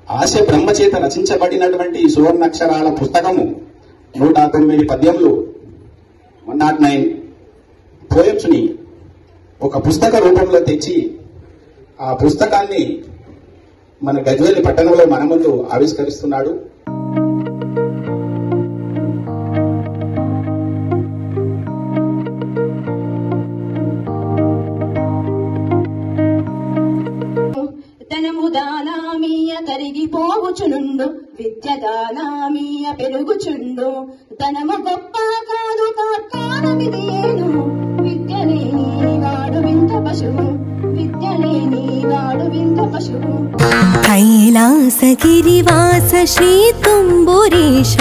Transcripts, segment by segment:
ఆశ బ్రహ్మచేత రచించబడినటువంటి సువర్ణాక్షరాల పుస్తకము 109 పద్యములు 109 పోయమ్స్ ని ఒక పుస్తక రూపంలో తెచ్చి ఆ పుస్తకాన్ని మన గజ్వేల్ పట్టణంలో మన ముందు ఆవిష్కరిస్తున్నాడు. తనము దానామీయ కరిగిపోవుచునుండు, విద్య దానామీయ పెరుగుచుండు. తనము గొప్ప కాదు కార్కానమిది ఏను, విద్య లేని వాడు వింత పశువు, విద్య లేని వాడు వింత పశువు. కైలాసగిరివాస శ్రీ తుంబురీశ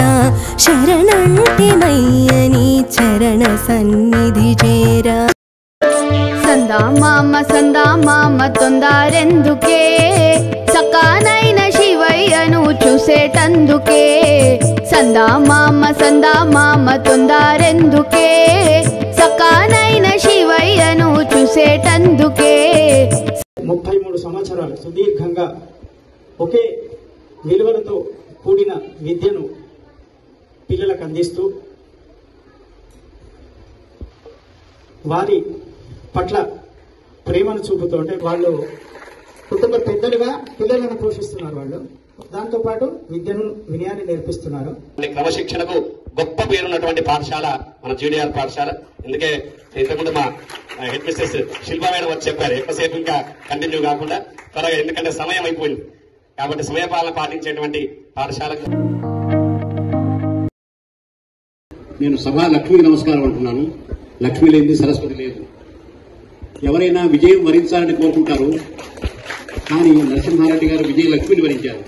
శరణంటి మయ్యని చరణ సన్నిధి చేరా. సందా మామ తొందారెందుకే, సకానైన శివయ్యను చూసేటందుకే. సందా మామ తొందారెందుకే, సకానైన శివయ్యను చూసేటందుకే. 33 సంవత్సరాలు సుదీర్ఘంగా ఒకే విలువలతో కూడిన విద్యను పిల్లలకు అందిస్తూ వారి పట్ల ప్రేమను చూపుతూ, అంటే వాళ్ళు కుటుంబ పెద్దలుగా పిల్లలను పోషిస్తున్నారు. వాళ్ళు దాంతో పాటు విద్యను వినయాన్ని నేర్పిస్తున్నారు. క్రమశిక్షణకు గొప్ప పేరున్నటువంటి పాఠశాల మన జూనియర్ పాఠశాల. అందుకే ఇంతకుముందు మా హెడ్ మిస్టర్స్ శిల్పా మేడం వచ్చి చెప్పారు, ఎక్కువసేపు ఇంకా కంటిన్యూ కాకుండా త్వరగా, ఎందుకంటే సమయం అయిపోయింది కాబట్టి సమయపాలన పాటించేటువంటి పాఠశాలకు నేను సభా లక్ష్మికి నమస్కారం అంటున్నాను. లక్ష్మి లేనిది సరస్వతి లేదు. ఎవరైనా విజయం వరించాలని కోరుకుంటారు, కానీ నరసింహారెడ్డి గారు విజయ లక్ష్మిని వరించారు.